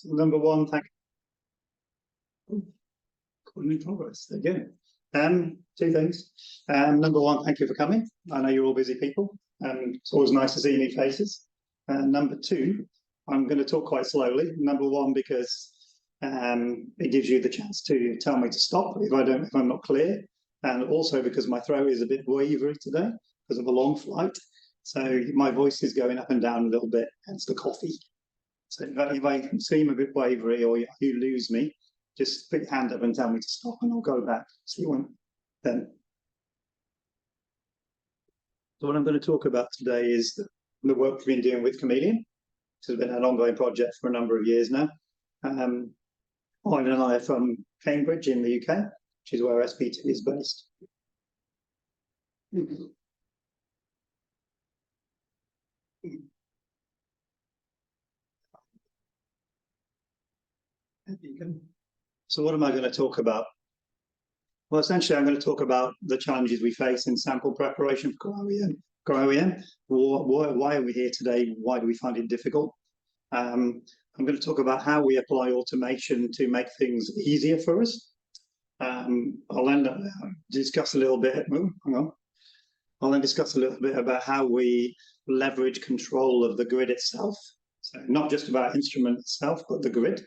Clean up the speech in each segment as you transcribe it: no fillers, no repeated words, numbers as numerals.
Number one, thank you. In progress. There you go. Two things. Number one, thank you for coming. I know you're all busy people, and it's always nice to see new faces. And number two, I'm going to talk quite slowly. Number one, because it gives you the chance to tell me to stop if I'm not clear, and also because my throat is a bit wavery today because of a long flight, so my voice is going up and down a little bit. Hence the coffee. So if I seem a bit wavery or you lose me, just put your hand up and tell me to stop, and I'll go back. See you when then. So what I'm going to talk about today is the work we've been doing with Chameleon. This has been an ongoing project for a number of years now. Owen and I are from Cambridge in the UK, which is where SPT is based. So what am I going to talk about? Well, essentially, I'm going to talk about the challenges we face in sample preparation for OEM. Why are we here today? Why do we find it difficult? I'm going to talk about how we apply automation to make things easier for us. I'll then discuss a little bit. I'll then discuss a little bit about how we leverage control of the grid itself. So not just about instrument itself, but the grid.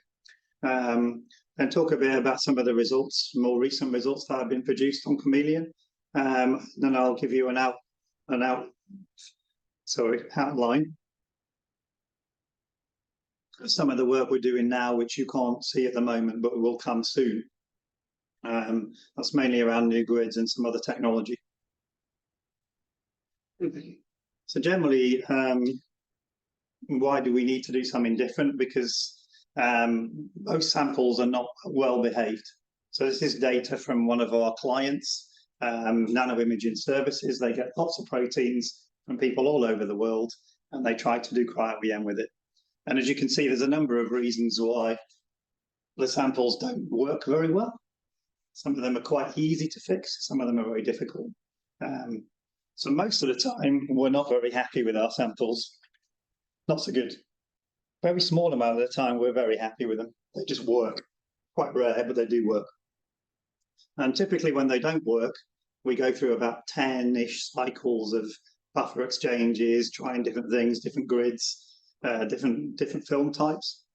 And talk a bit about some of the results, more recent results that have been produced on Chameleon. Then I'll give you an outline of some of the work we're doing now, which you can't see at the moment, but will come soon. That's mainly around new grids and some other technology. So generally, why do we need to do something different? Because most samples are not well behaved. So this is data from one of our clients, nanoimaging services. They get lots of proteins from people all over the world, and they try to do cryo-EM with it. And as you can see, there's a number of reasons why the samples don't work very well. Some of them are quite easy to fix. Some of them are very difficult. So most of the time, we're not very happy with our samples. Not so good. Very small amount of the time, we're very happy with them. They just work. Quite rare, but they do work. And typically when they don't work, we go through about 10-ish cycles of buffer exchanges, trying different things, different grids, different film types.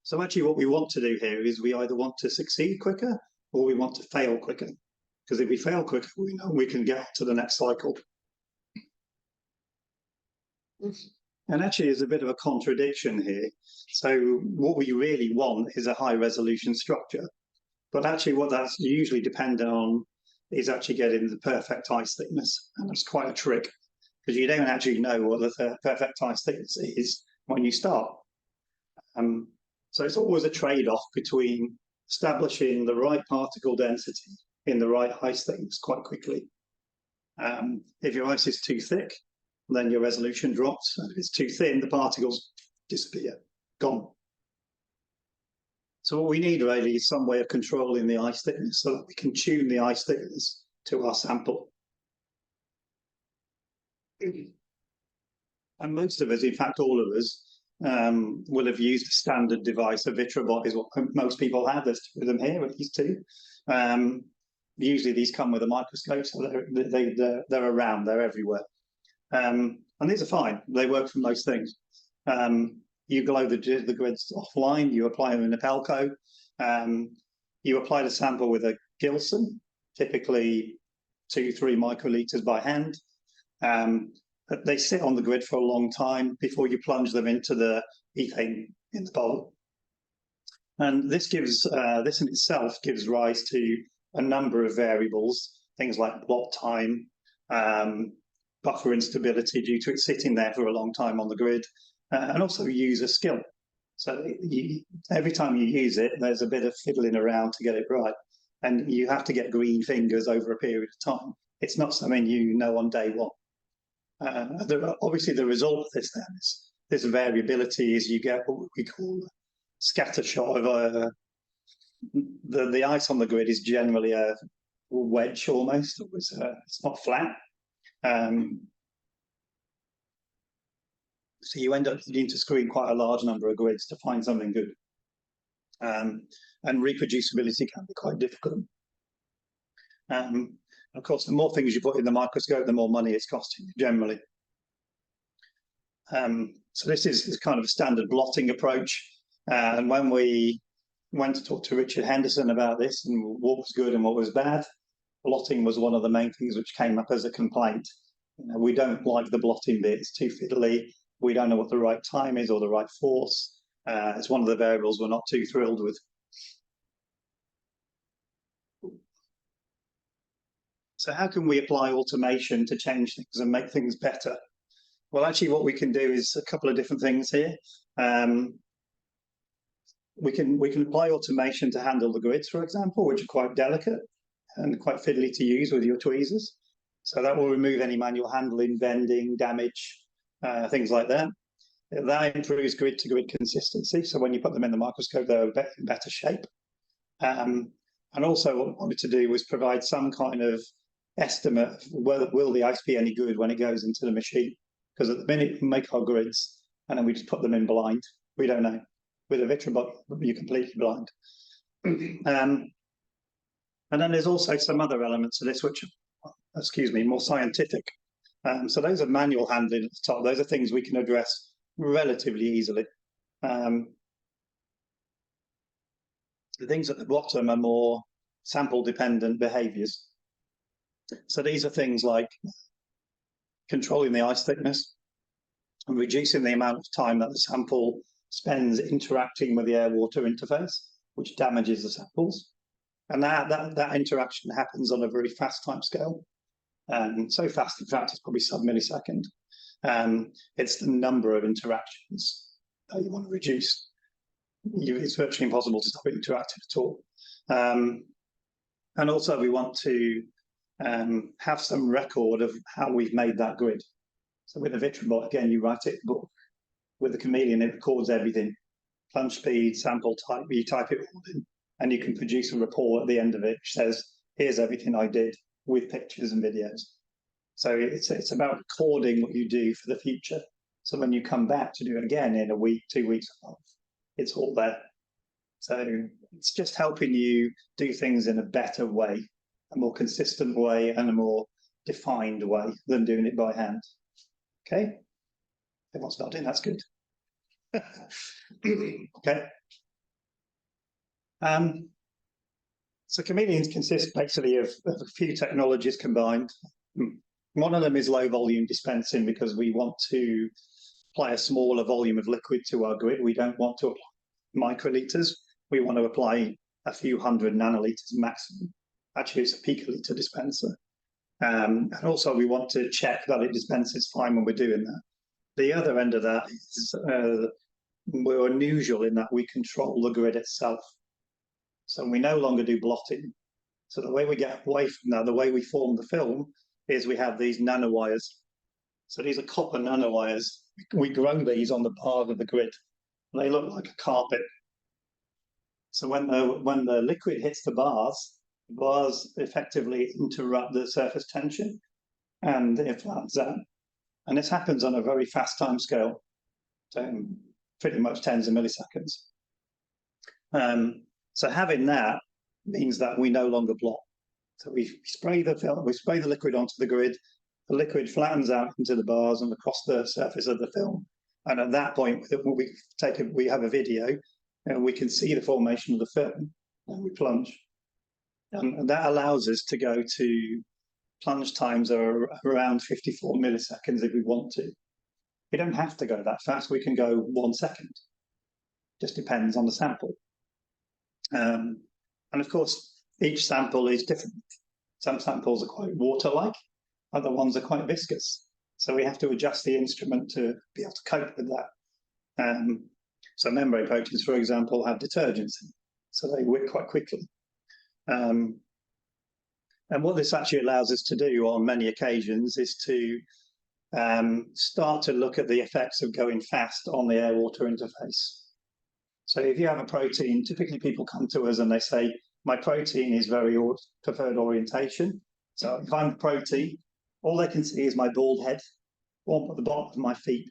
So actually what we want to do here is we either want to succeed quicker or we want to fail quicker. Because if we fail quicker, we know we can get to the next cycle. And actually, there's a bit of a contradiction here. So what we really want is a high-resolution structure. But actually, what that's usually dependent on is actually getting the perfect ice thickness. And that's quite a trick, because you don't actually know what the perfect ice thickness is when you start. So it's always a trade-off between establishing the right particle density in the right ice thickness quite quickly. If your ice is too thick, then your resolution drops. And if it's too thin, the particles disappear, gone. So what we need really is some way of controlling the ice thickness so that we can tune the ice thickness to our sample. And most of us, in fact, all of us, will have used a standard device. A Vitrobot is what most people have. There's two of them here, at least two. Usually these come with a microscope, so they're around, they're everywhere. And these are fine. They work for most things. You glow the grids offline. You apply them in a Pelco. You apply the sample with a Gilson, typically 2-3 microliters by hand. They sit on the grid for a long time before you plunge them into the ethane in the bowl. And this in itself gives rise to a number of variables, things like blot time, buffer instability due to it sitting there for a long time on the grid, and also user skill. So every time you use it, there's a bit of fiddling around to get it right. And you have to get green fingers over a period of time. It's not something you know on day one. Obviously, the result of this then is this variability is you get what we call a scatter shot of the ice on the grid is generally a wedge almost. It's not flat. So you end up needing to screen quite a large number of grids to find something good. And reproducibility can be quite difficult. Of course, the more things you put in the microscope, the more money it's costing you generally. So this is kind of a standard blotting approach. And when we went to talk to Richard Henderson about this and what was good and what was bad, blotting was one of the main things which came up as a complaint. We don't like the blotting bit, it's too fiddly. We don't know what the right time is or the right force. It's one of the variables we're not too thrilled with. So how can we apply automation to change things and make things better? Well, actually, what we can do is a couple of different things here. We can apply automation to handle the grids, for example, which are quite delicate and quite fiddly to use with your tweezers. So that will remove any manual handling, bending, damage, things like that. That improves grid-to-grid consistency. So when you put them in the microscope, they're in better shape. And also what we wanted to do was provide some kind of estimate of whether will the ice be any good when it goes into the machine. Because at the minute we make our grids and then we just put them in blind. We don't know. With a Vitrobot, you're completely blind. And then there's also some other elements of this which are, more scientific. So those are manual handling at the top. Those are things we can address relatively easily. The things at the bottom are more sample-dependent behaviours. So these are things like controlling the ice thickness and reducing the amount of time that the sample spends interacting with the air-water interface, which damages the samples. And that interaction happens on a very fast time scale. So fast, in fact, it's probably sub-millisecond. It's the number of interactions that you want to reduce. It's virtually impossible to stop it interacting at all. And also we want to have some record of how we've made that grid. So with a Vitrobot, again, you write it in the book. With the Chameleon, it records everything. Plunge speed, sample type, you type it all in, and you can produce a report at the end of it which says, here's everything I did with pictures and videos. So it's about recording what you do for the future. So when you come back to do it again in a week, 2 weeks, a month, it's all there. So it's just helping you do things in a better way, a more consistent way and a more defined way than doing it by hand. Okay? Everyone's nodding, that's good. Okay. So Chameleons consist basically of a few technologies combined. One of them is low volume dispensing because we want to apply a smaller volume of liquid to our grid. We don't want to apply microliters. We want to apply a few hundred nanoliters maximum. Actually, it's a picoliter dispenser. And also we want to check that it dispenses fine when we're doing that. The other end of that is we're unusual in that we control the grid itself. So we no longer do blotting. So the way we get away from that, the way we form the film, is we have these nanowires. So these are copper nanowires. We grow these on the bars of the grid. They look like a carpet. So when the liquid hits the bars effectively interrupt the surface tension and it flattens out. And this happens on a very fast time scale, so pretty much tens of milliseconds. So having that means that we no longer blot. So we spray the film, we spray the liquid onto the grid, the liquid flattens out into the bars and across the surface of the film. And at that point, we have a video and we can see the formation of the film and we plunge. And that allows us to go to plunge times are around 54 milliseconds if we want to. We don't have to go that fast. We can go 1 second. Just depends on the sample. And of course, each sample is different. Some samples are quite water-like, other ones are quite viscous. So we have to adjust the instrument to be able to cope with that. So membrane proteins, for example, have detergents in, so they wick quite quickly. And what this actually allows us to do on many occasions is to start to look at the effects of going fast on the air-water interface. So if you have a protein, typically people come to us and they say, my protein is very preferred orientation. So if I'm the protein, all they can see is my bald head or the bottom of my feet.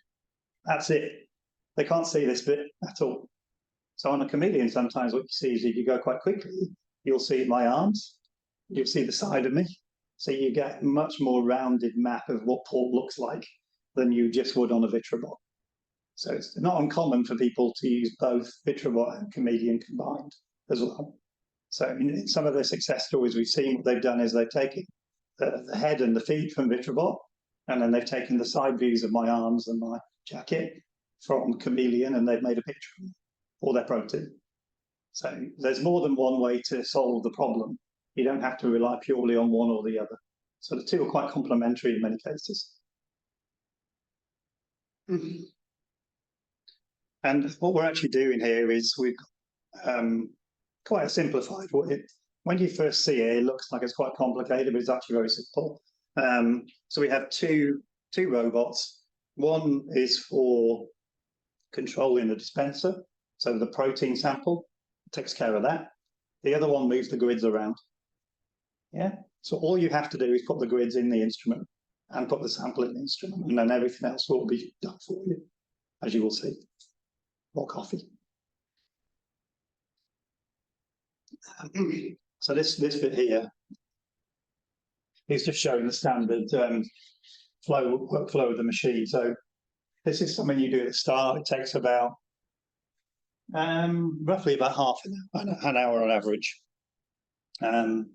That's it. They can't see this bit at all. So on a Chameleon, sometimes what you see is if you go quite quickly, you'll see my arms, you'll see the side of me. So you get a much more rounded map of what port looks like than you just would on a Vitrobot. So it's not uncommon for people to use both Vitrobot and Chameleon combined as well. So in some of the success stories we've seen, what they've done is they've taken the head and the feet from Vitrobot, and then they've taken the side views of my arms and my jacket from Chameleon, and they've made a picture for their prototype. So there's more than one way to solve the problem. You don't have to rely purely on one or the other. So the two are quite complementary in many cases. And what we're actually doing here is we've quite a simplified way. When you first see it, it looks like it's quite complicated, but it's actually very simple. So we have two robots. One is for controlling the dispenser, so the protein sample takes care of that. The other one moves the grids around. Yeah. So all you have to do is put the grids in the instrument and put the sample in the instrument, and then everything else will be done for you, as you will see. More coffee. So this bit here is just showing the standard workflow of the machine. So this is something you do at the start. It takes about roughly about half an hour on average. And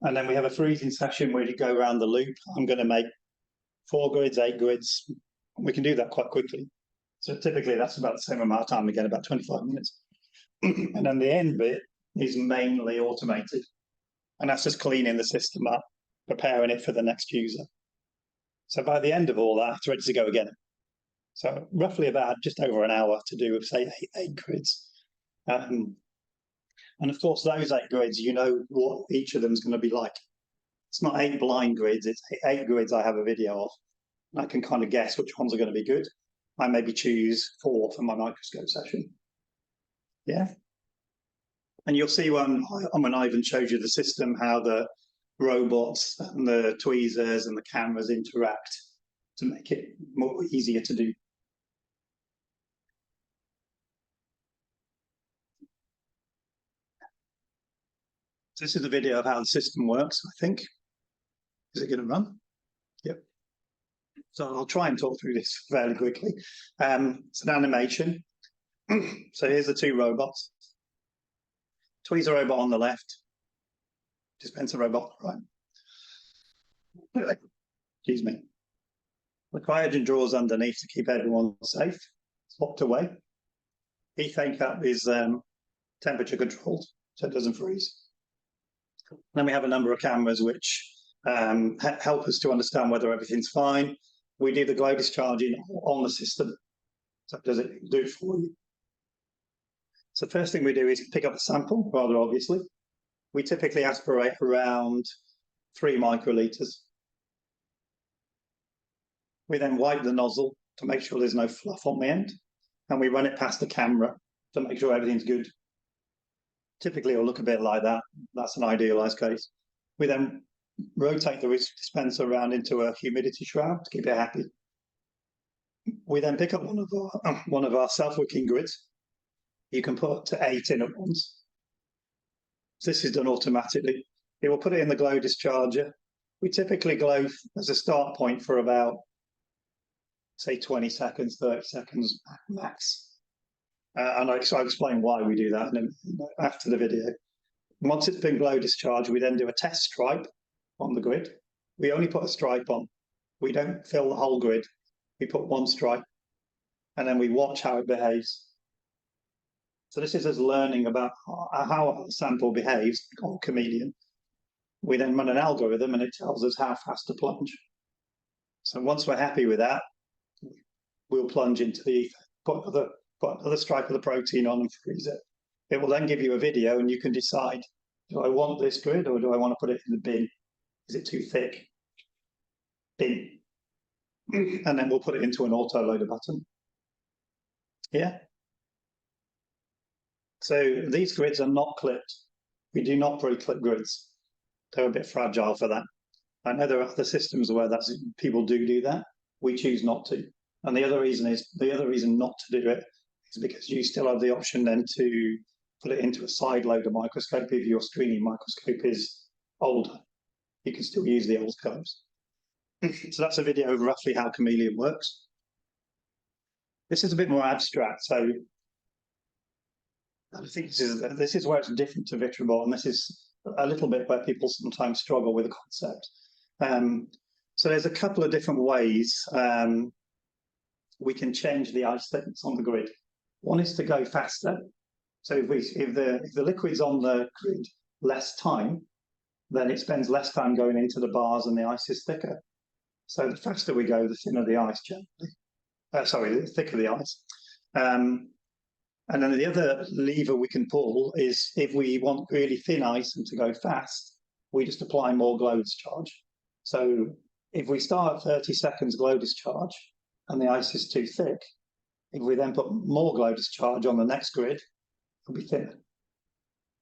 then we have a freezing session where you go around the loop. I'm going to make 4 grids, 8 grids. We can do that quite quickly. So typically that's about the same amount of time, again, about 25 minutes. And then the end bit is mainly automated. And that's just cleaning the system up, preparing it for the next user. So by the end of all that, it's ready to go again. So roughly about just over an hour to do, say, 8 grids. And of course, those 8 grids, you know what each of them is going to be like. It's not 8 blind grids, it's 8 grids I have a video of. I can kind of guess which ones are going to be good. I maybe choose 4 for my microscope session. Yeah. And you'll see when Ivan shows you the system, how the robots and the tweezers and the cameras interact to make it more easier to do. So this is a video of how the system works, I think. Is it going to run? Yep. So I'll try and talk through this fairly quickly. It's an animation. So here's the 2 robots. Tweezer robot on the left, dispenser robot on the right. Excuse me. The cryogen drawers underneath to keep everyone safe. It's locked away. Ethane cap is temperature controlled, so it doesn't freeze. Then we have a number of cameras which help us to understand whether everything's fine. We do the glow discharging on the system. So does it do it for you? So first thing we do is pick up the sample, rather obviously. We typically aspirate around 3 microliters. We then wipe the nozzle to make sure there's no fluff on the end, and we run it past the camera to make sure everything's good. Typically it'll look a bit like that. That's an idealized case. We then rotate the dispenser around into a humidity shroud to keep it happy. We then pick up one of our self-wicking grids. You can put up to 8 in at once. This is done automatically. It will put it in the glow discharger. We typically glow as a start point for about, say, 20 seconds, 30 seconds max. And I'll explain why we do that after the video. Once it's been glow discharged, we then do a test stripe on the grid. We only put a stripe on. We don't fill the whole grid. We put 1 stripe, and then we watch how it behaves. So this is us learning about how our sample behaves on Chameleon. We then run an algorithm, and it tells us how fast to plunge. So once we're happy with that, we'll plunge into the ether, put another stripe of the protein on and freeze it. It will then give you a video, and you can decide, do I want this grid or do I want to put it in the bin? Is it too thick? Bin. And then we'll put it into an auto-loader button. Yeah. So these grids are not clipped. We do not pre-clip grids. They're a bit fragile for that. I know there are other systems where people do that. We choose not to. And the other reason not to do it is because you still have the option then to put it into a side loader microscope if your screening microscope is older. You can still use the old scopes. So that's a video of roughly how Chameleon works. This is a bit more abstract, so I think this is where it's different to Vitrobot, and this is a little bit where people sometimes struggle with the concept. So there's a couple of different ways we can change the ice thickness on the grid. One is to go faster. So if the liquid's on the grid less time, then it spends less time going into the bars and the ice is thicker. So the faster we go, the thinner the ice generally. The thicker the ice. And then the other lever we can pull is if we want really thin ice and to go fast, we just apply more glow discharge. So if we start at 30 seconds glow discharge and the ice is too thick, if we then put more glow discharge on the next grid, it'll be thinner.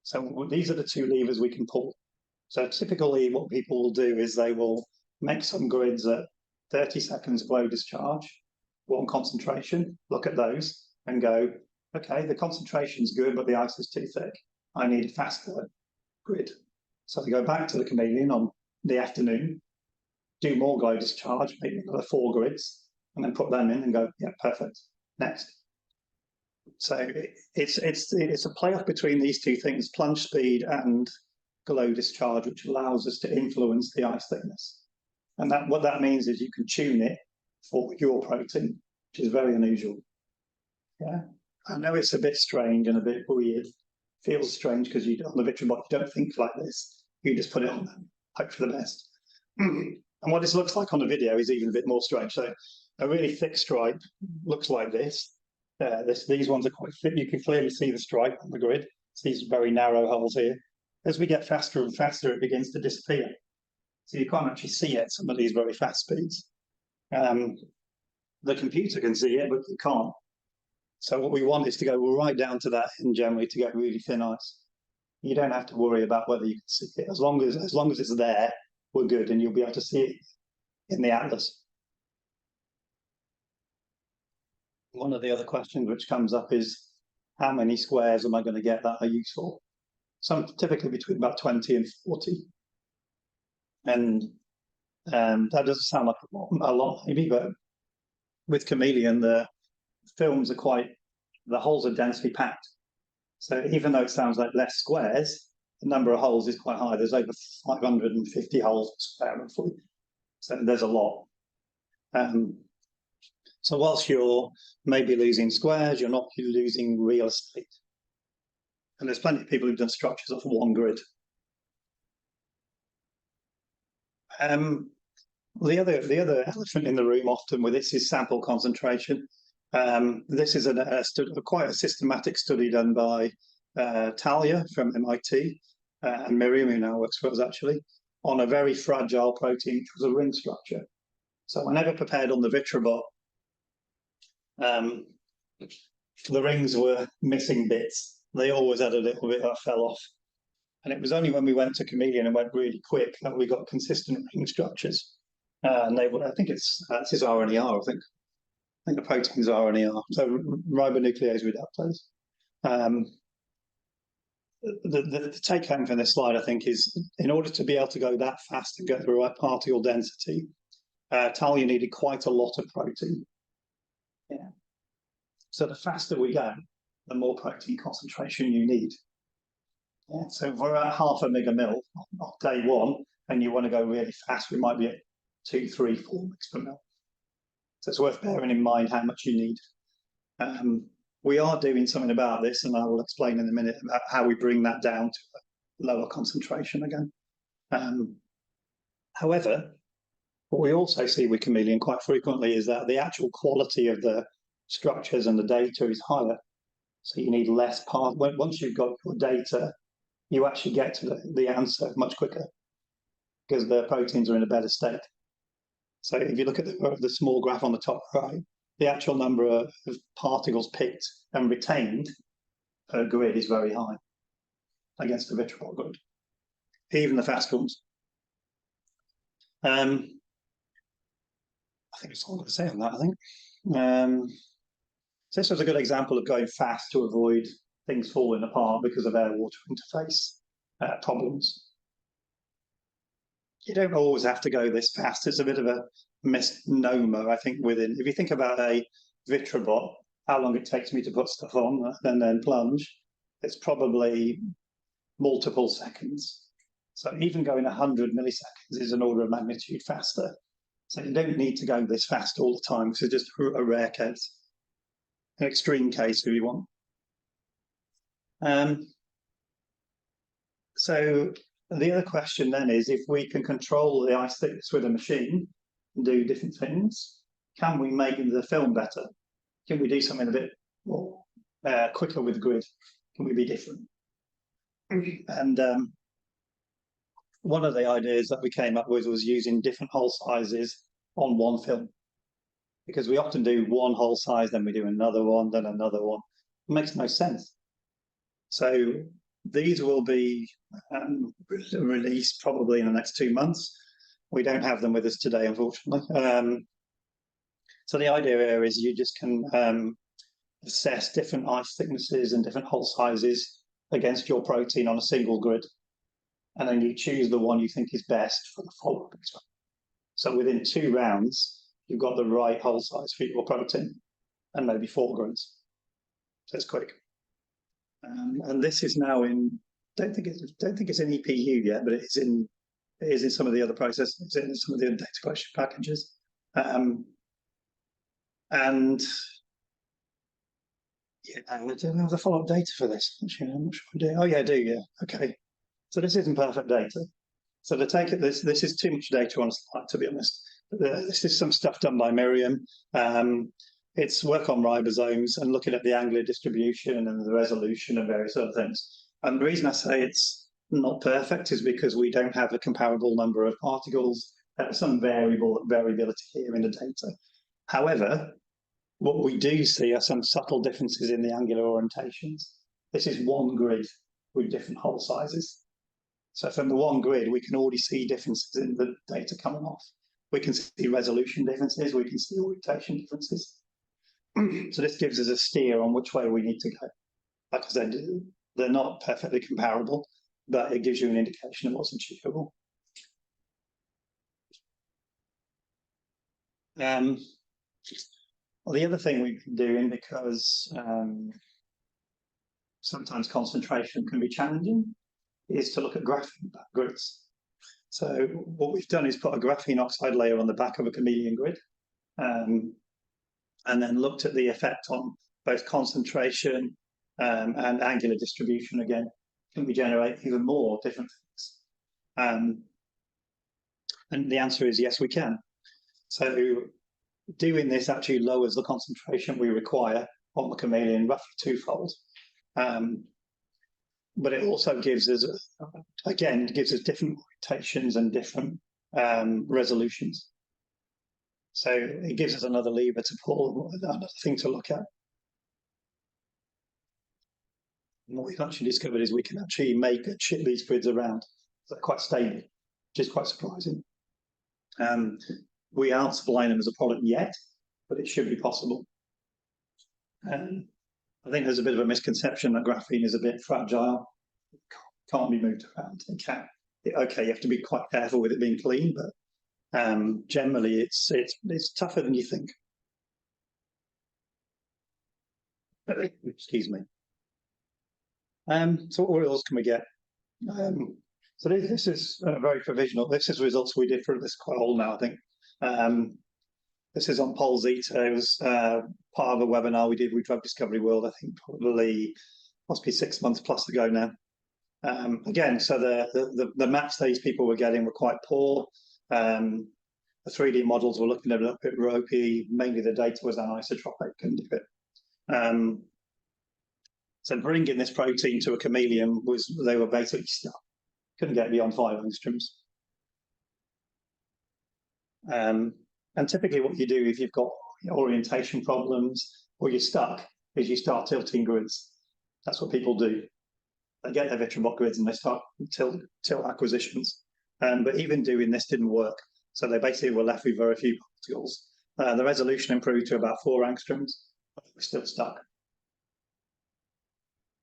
So these are the two levers we can pull. So typically what people will do is they will make some grids at 30 seconds glow discharge, one concentration, look at those and go, okay, the concentration's good, but the ice is too thick. I need a faster grid. So they go back to the Chameleon on the afternoon, do more glow discharge, maybe another 4 grids, and then put them in and go, yeah, perfect, next. So it's a play-off between these two things, plunge speed and glow discharge, which allows us to influence the ice thickness. And what that means is you can tune it for your protein, which is very unusual. Yeah, I know it's a bit strange and a bit weird. Feels strange because on the Vitrobot you don't think like this. You just put it on and hope for the best. And what this looks like on the video is even a bit more strange. So a really thick stripe looks like this. These ones are quite thick. You can clearly see the stripe on the grid. It's these very narrow holes here. As we get faster and faster, it begins to disappear. So you can't actually see it, some of these very fast speeds. The computer can see it, but you can't. So what we want is to go right down to that end generally to get really thin ice. You don't have to worry about whether you can see it. As long as it's there, we're good, and you'll be able to see it in the atlas. One of the other questions which comes up is, how many squares am I going to get that are useful? Some typically between about 20 and 40. And that doesn't sound like a lot maybe, but with Chameleon, the films are the holes are densely packed. So even though it sounds like less squares, the number of holes is quite high. There's over 550 holes per square roughly. So there's a lot. So whilst you're maybe losing squares, you're not losing real estate. And there's plenty of people who've done structures off of one grid. The other elephant in the room often with this is sample concentration. This is quite a systematic study done by Talia from MIT and Miriam, who now works for us actually, on a very fragile protein, which was a ring structure. So whenever prepared on the Vitrobot, the rings were missing bits. They always had a little bit that fell off. And it was only when we went to Chameleon and went really quick that we got consistent ring structures. And they were, I think this is RNER, I think the protein's RNER, so ribonuclease reductase. The take home from this slide, I think, is in order to be able to go that fast and get the right particle density, Talia needed quite a lot of protein. Yeah. So the faster we go, the more protein concentration you need. Yeah. So if we're at 0.5 megamil on day 1, and you want to go really fast, we might be at 2, 3, 4 mg per mil. So it's worth bearing in mind how much you need. We are doing something about this, and I will explain in a minute about how we bring that down to a lower concentration again. However, what we also see with Chameleon quite frequently is that the actual quality of the structures and the data is higher. So you need less part. Once you've got your data, you actually get to the answer much quicker because the proteins are in a better state. So if you look at the small graph on the top right, the actual number of particles picked and retained per grid is very high against the Vitrobot grid, even the fast ones. I think that's all I'm going to say on that, I think. So this was a good example of going fast to avoid things falling apart because of air-water interface problems. You don't always have to go this fast. It's a bit of a misnomer, I think, if you think about a Vitrobot, how long it takes me to put stuff on and then plunge, it's probably multiple seconds. So even going 100 milliseconds is an order of magnitude faster. So you don't need to go this fast all the time. This is just a rare case, an extreme case if you want. So the other question then is, if we can control the ice thickness with a machine and do different things, can we make the film better? Can we do something a bit more quicker with the grid? Can we be different? And one of the ideas that we came up with was using different hole sizes on one film, because we often do one hole size, then we do another one, then another one. It makes no sense. So these will be released probably in the next 2 months. We don't have them with us today, unfortunately. So the idea here is you just can assess different ice thicknesses and different hole sizes against your protein on a single grid. And then you choose the one you think is best for the follow-up experiment. So within 2 rounds, you've got the right hole size for your protein and maybe 4 grids. So it's quick. And this is now in, don't think it's in EPU yet, but it is in some of the other processes, it's in some of the data collection packages. And yeah, I don't have the follow-up data for this. Actually, I'm not sure I do. Oh yeah, I do, yeah. Okay. So this isn't perfect data. So to take it, this is too much data on a slide, to be honest. This is some stuff done by Miriam. It's work on ribosomes and looking at the angular distribution and the resolution and various other things. And the reason I say it's not perfect is because we don't have a comparable number of particles. There's some variability here in the data. However, what we do see are some subtle differences in the angular orientations. This is one grid with different hole sizes. So from the one grid, we can already see differences in the data coming off. We can see resolution differences, we can see orientation differences. So this gives us a steer on which way we need to go. Like I said, they're not perfectly comparable, but it gives you an indication of what's achievable. Well, the other thing we've been doing, because sometimes concentration can be challenging, is to look at graphene grids. So what we've done is put a graphene oxide layer on the back of a Chameleon grid, and then looked at the effect on both concentration and angular distribution again. Can we generate even more different things? And the answer is yes, we can. So doing this actually lowers the concentration we require on the Chameleon roughly 2-fold. But it also gives us, again, different orientations and different resolutions. So it gives us another lever to pull, another thing to look at. And what we've actually discovered is we can actually ship these grids around. They're quite stable, which is quite surprising. We aren't supplying them as a product yet, but it should be possible. I think there's a bit of a misconception that graphene is a bit fragile. It can't be moved around. It can. Okay, you have to be quite careful with it being clean, but generally it's tougher than you think. Excuse me. So what else can we get? So this is very provisional. This is results we did for this, quite old now, I think. This is on Pol Zeta. It was part of a webinar we did with Drug Discovery World, I think probably must be 6 months plus ago now. Again, so the maps these people were getting were quite poor. The 3D models were looking a little bit ropey. Mainly the data was anisotropic, couldn't do it. So bringing this protein to a Chameleon they were basically stuck. Couldn't get beyond 5 angstroms. And typically what you do if you've got orientation problems or you're stuck is you start tilting grids. That's what people do. They get their Vitrobot grids and they start tilt acquisitions. But even doing this didn't work. So they basically were left with very few particles. The resolution improved to about 4 angstroms, but we're still stuck.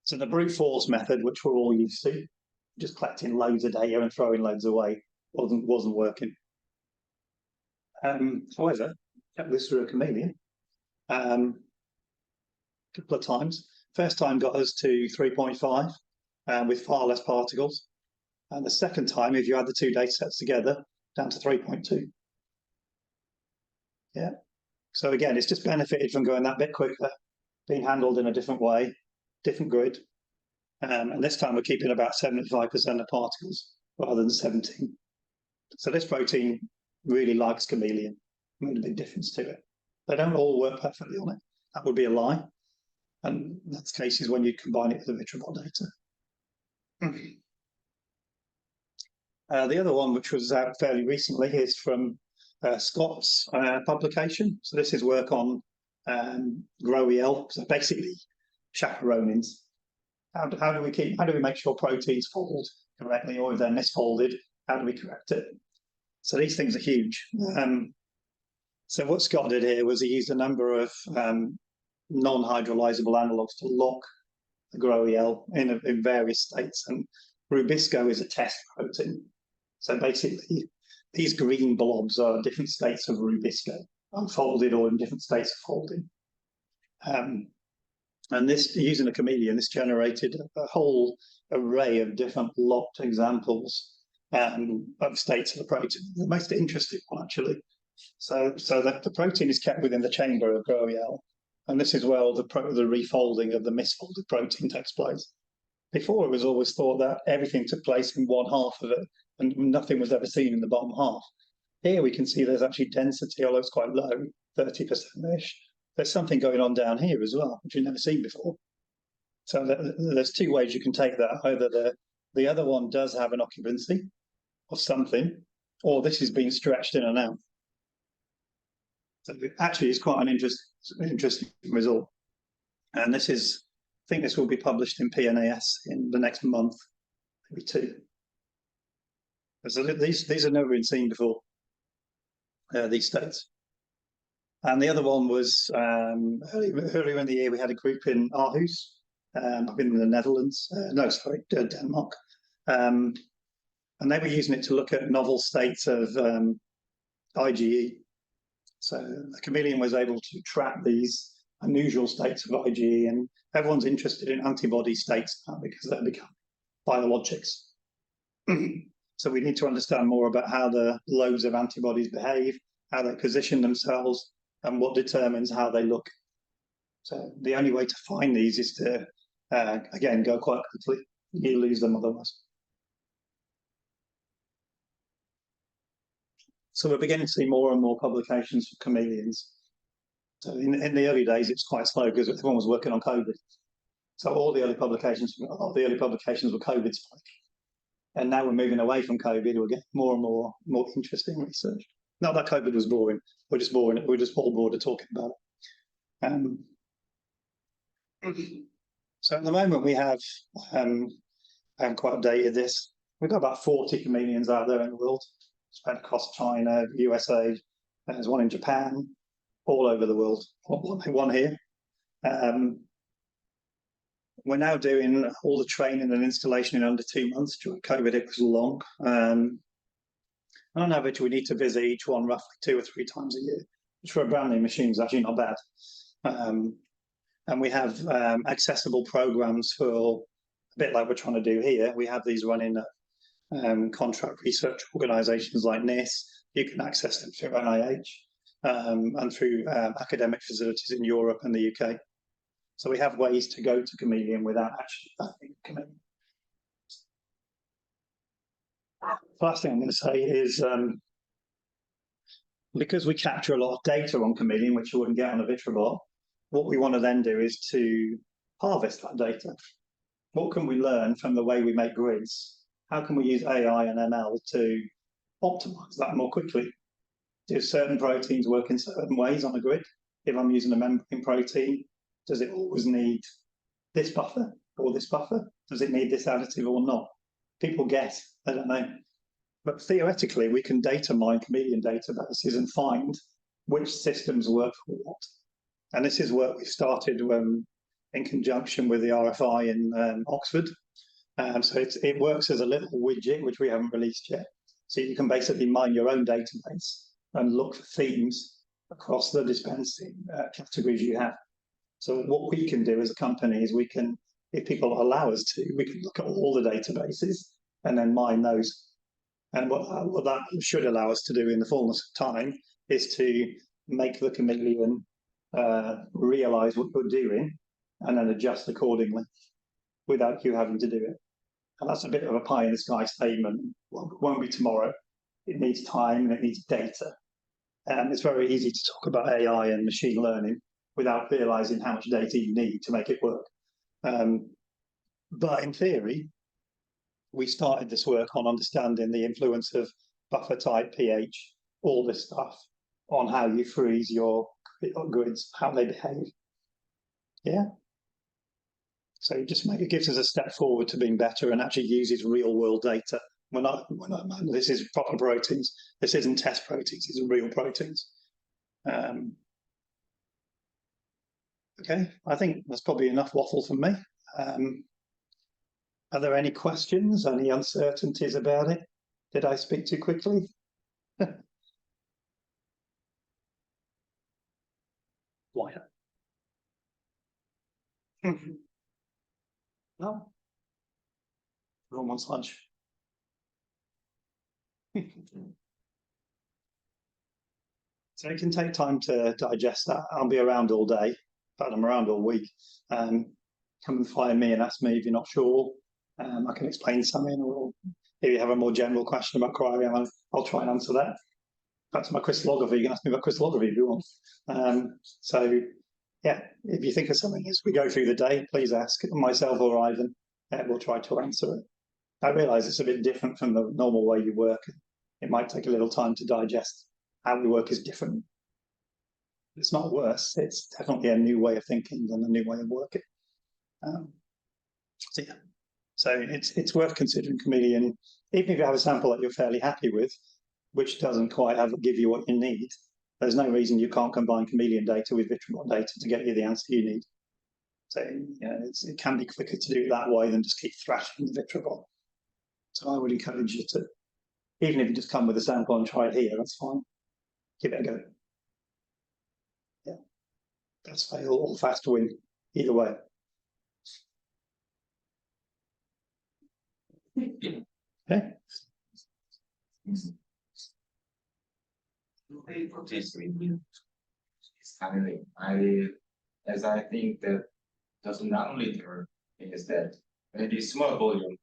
So the brute force method, which we're all used to, just collecting loads of data and throwing loads away, wasn't working. However, kept this through a Chameleon a couple of times. First time got us to 3.5 with far less particles. And the second time, if you add the two data sets together, down to 3.2. Yeah. So again, it's just benefited from going that bit quicker, being handled in a different way, different grid. And this time we're keeping about 75% of particles rather than 17. So this protein really likes Chameleon. Made a big difference to it. They don't all work perfectly on it. That would be a lie. And that's cases when you combine it with the Vitrobot data. The other one, which was out fairly recently, is from Scott's publication. So this is work on GrowEL, so basically chaperonins. How do we make sure proteins fold correctly, or if they're misfolded, how do we correct it? So these things are huge. So what Scott did here was he used a number of non-hydrolyzable analogues to lock the GrowEL in various states, and Rubisco is a test protein. So basically, these green blobs are different states of Rubisco, unfolded or in different states of folding. And this, using a Chameleon, this generated a whole array of different locked examples of states of the protein. The most interesting one, actually. So that the protein is kept within the chamber of GrowEL, and this is where the refolding of the misfolded protein takes place. Before, it was always thought that everything took place in one half of it, and nothing was ever seen in the bottom half. Here we can see there's actually density, although it's quite low, 30%-ish. There's something going on down here as well, which you've never seen before. So there's two ways you can take that. Either the other one does have an occupancy of something, or this is being stretched in and out. So actually, it's quite an interesting result. And this is, I think this will be published in PNAS in the next month, maybe 2. So these have never been seen before, these states. And the other one was earlier in the year, we had a group in Aarhus, up in the Netherlands. Denmark. And they were using it to look at novel states of IgE. So the Chameleon was able to track these unusual states of IgE, and everyone's interested in antibody states now because they become biologics. So we need to understand more about how the loads of antibodies behave, how they position themselves, and what determines how they look. So the only way to find these is to, again, go quite quickly. You lose them otherwise. So we're beginning to see more and more publications for Chameleons. So in the early days, it's quite slow because everyone was working on COVID. So all the early publications were COVID spike. And now we're moving away from COVID. We're getting more and more interesting research. Not that COVID was boring. We're just boring. We're just all bored of talking about it. So at the moment we have, I haven't quite updated this. We've got about 40 Chameleons out there in the world, spread across China, USA. There's one in Japan, all over the world. One here. We're now doing all the training and installation in under 2 months. During COVID, it was long. On average, we need to visit each one roughly 2 or 3 times a year, which for a brand new machine is actually not bad. And we have accessible programs for a bit like we're trying to do here. We have these running at contract research organizations like NIS. You can access them through NIH and through academic facilities in Europe and the UK. So we have ways to go to Chameleon without actually having a Chameleon. The last thing I'm going to say is because we capture a lot of data on Chameleon, which you wouldn't get on a Vitrobot, what we want to then do is to harvest that data. What can we learn from the way we make grids? How can we use AI and ML to optimize that more quickly? Do certain proteins work in certain ways on a grid? If I'm using a membrane protein, does it always need this buffer or this buffer? Does it need this additive or not? People guess, I don't know. But theoretically, we can data mine Chameleon databases and find which systems work for what. And this is work we started in conjunction with the RFI in Oxford. So it works as a little widget, which we haven't released yet. So you can basically mine your own database and look for themes across the dispensing categories you have. So what we can do as a company is we can, if people allow us to, we can look at all the databases and then mine those. And what that should allow us to do in the fullness of time is to make the Chameleon realize what you're doing and then adjust accordingly without you having to do it. And that's a bit of a pie in the sky statement. Well, it won't be tomorrow. It needs time and it needs data. It's very easy to talk about AI and machine learning without realizing how much data you need to make it work. But in theory, we started this work on understanding the influence of buffer type, pH, all this stuff on how you freeze your grids, how they behave. Yeah. So it gives us a step forward to being better and actually uses real world data. This is proper proteins. This isn't test proteins, these are real proteins. Okay, I think that's probably enough waffle from me. Are there any questions, any uncertainties about it? Did I speak too quickly? Why? No. Everyone wants lunch. So it can take time to digest that. I'll be around all day, but I'm around all week. Come and find me and ask me if you're not sure. I can explain something, or if you have a more general question about cryo, I'll try and answer that. That's my crystallography. You can ask me about crystallography if you want. So, yeah, if you think of something as we go through the day, please ask myself or Ivan. We'll try to answer it. I realise it's a bit different from the normal way you work. It might take a little time to digest. How we work is different. It's not worse. It's definitely a new way of thinking and a new way of working. So yeah, so it's worth considering Chameleon, even if you have a sample that you're fairly happy with, which doesn't quite give you what you need. There's no reason you can't combine Chameleon data with VitraBot data to get you the answer you need. So yeah, it can be quicker to do it that way than just keep thrashing the VitraBot. So I would encourage you to, even if you just come with a sample and try it here, that's fine. Give it a go. Yeah, that's fail or fast win, either way. Okay. As I think that does not only there is that maybe small volume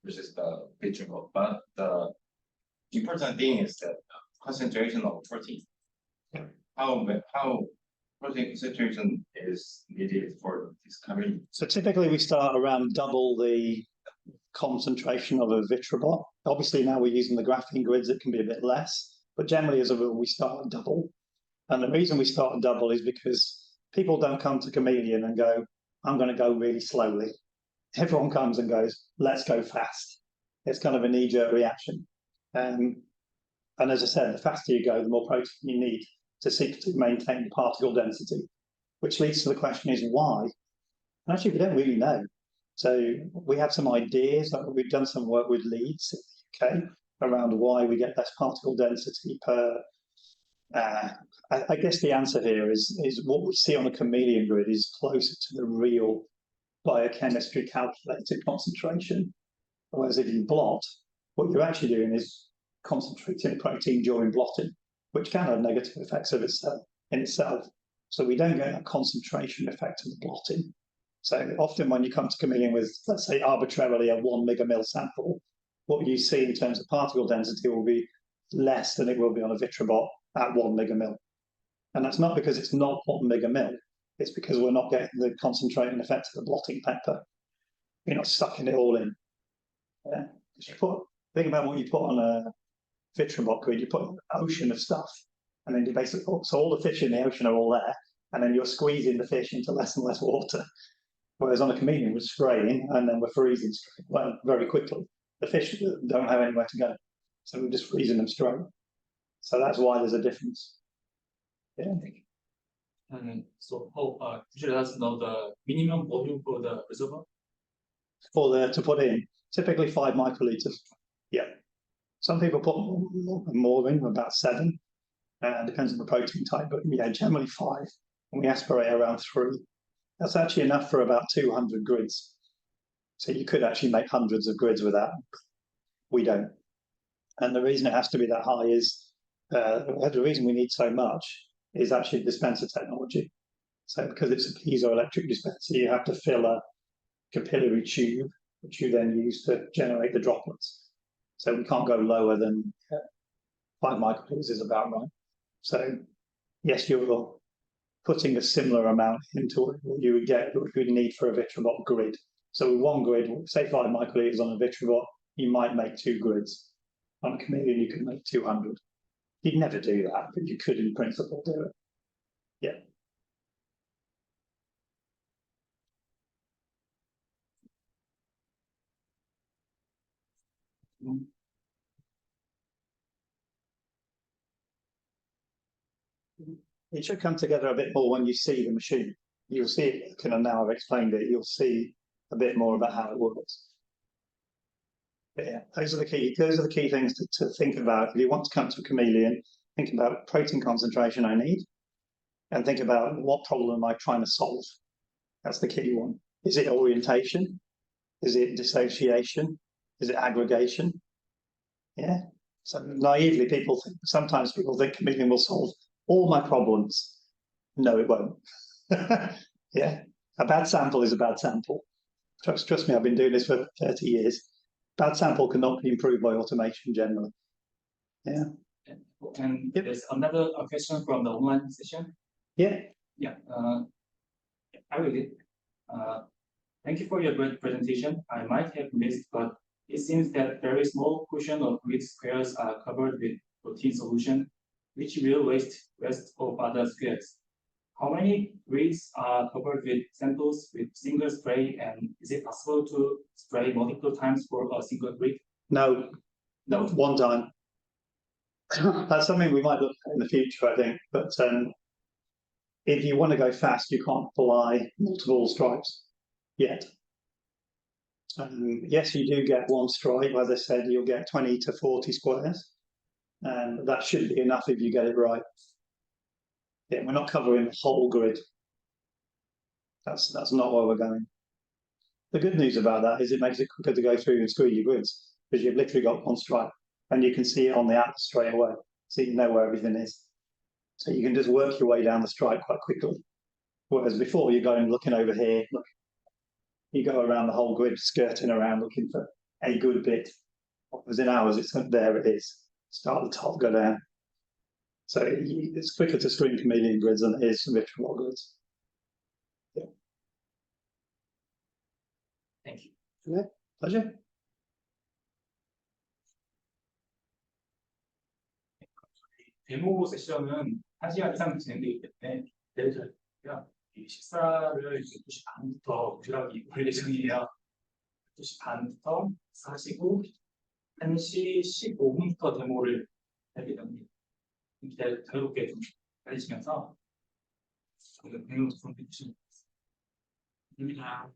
versus the VitraBot, but the important thing is that concentration of protein. How protein concentration is needed for discovery? So typically we start around double the concentration of a VitraBot. Obviously now we're using the graphene grids, it can be a bit less, but generally as a rule we start at double. And the reason we start at double is because people don't come to Chameleon and go, I'm going to go really slowly. Everyone comes and goes, let's go fast. It's kind of a knee-jerk reaction. And as I said, the faster you go, the more protein you need to seek to maintain the particle density, which leads to the question is why? And actually, we don't really know. So we have some ideas. We've done some work with Leeds in the UK around why we get less particle density per. I guess the answer here is what we see on a Chameleon grid is closer to the real biochemistry calculated concentration. Whereas if you blot, what you're actually doing is concentrating a protein during blotting, which can have negative effects of in itself. So we don't get a concentration effect of the blotting. So often when you come to Chameleon with, let's say, arbitrarily a 1 megamil sample, what you see in terms of particle density will be less than it will be on a VitraBot at 1 megamil. And that's not because it's not 1 megamil, it's because we're not getting the concentrating effect of the blotting pepper. You're not sucking it all in. Yeah. Think about what you put on a VitraBot grid, you put an ocean of stuff, and then you basically, so all the fish in the ocean are all there, and then you're squeezing the fish into less and less water. Whereas on a Chameleon, we're spraying, and then we're freezing very quickly. The fish don't have anywhere to go, so we're just freezing them straight. So that's why there's a difference. Yeah. And so, could you let us know the minimum volume for the reservoir? To put in, typically 5 microliters. Yeah. Some people put more in, about 7. Depends on the protein type, but yeah, generally 5. And we aspirate around 3. That's actually enough for about 200 grids. So you could actually make hundreds of grids with that. We don't. And the reason it has to be that high is, the reason we need so much is actually dispenser technology. So because it's a piezoelectric dispenser, you have to fill a capillary tube, which you then use to generate the droplets. So we can't go lower than 5 microliters is about right. So yes, you're putting a similar amount into what you would need for a Vitrobot grid. So with 1 grid, say 5 microliters on a Vitrobot, you might make 2 grids. On a Chameleon, you could make 200. You'd never do that, but you could in principle do it. Yeah. It should come together a bit more when you see the machine. You'll see it, kind of now I've explained it, you'll see a bit more about how it works. But yeah, those are the key things to think about. If you want to come to a Chameleon, think about protein concentration I need, and think about what problem am I trying to solve. That's the key one. Is it orientation? Is it dissociation? Is it aggregation? Yeah. So naively, sometimes people think Chameleon will solve all my problems. No, it won't. Yeah. A bad sample is a bad sample. Trust me, I've been doing this for 30 years. Bad sample cannot be improved by automation generally. Yeah. And there's another question from the online session. Yeah. Yeah. I read it. Thank you for your great presentation. I might have missed, but it seems that very small portion of grid squares are covered with protein solution, which will waste rest of other squares. How many grids are covered with samples with single spray, and is it possible to spray multiple times for a single grid? No. One time. That's something we might look at in the future, I think. But if you want to go fast, you can't apply multiple stripes yet. Yes, you do get 1 stripe. As I said, you'll get 20 to 40 squares. And that should be enough if you get it right. Yeah, we're not covering the whole grid. That's not where we're going. The good news about that is it makes it quicker to go through and screw your grids, because you've literally got 1 stripe and you can see it on the app straight away, so you know where everything is. So you can just work your way down the stripe quite quickly. Whereas before, you're going looking over here, look, you go around the whole grid, skirting around looking for a good bit. Whereas in ours, there it is. Start at the top, go down. So it's quicker to screen Chameleon grids than it is for Vitrobot grids. Yeah. Thank you. Yeah, pleasure. 데모 세션은 1시간 이상 진행되기 때문에 내일 저희가 식사를 12시 반부터 도시락이 올 예정이에요. 12시 반부터 사시고 1시 15분부터 데모를 할 예정입니다. 자유롭게 좀 기다리시면서 저희가 데모 선택해 주시면 됩니다.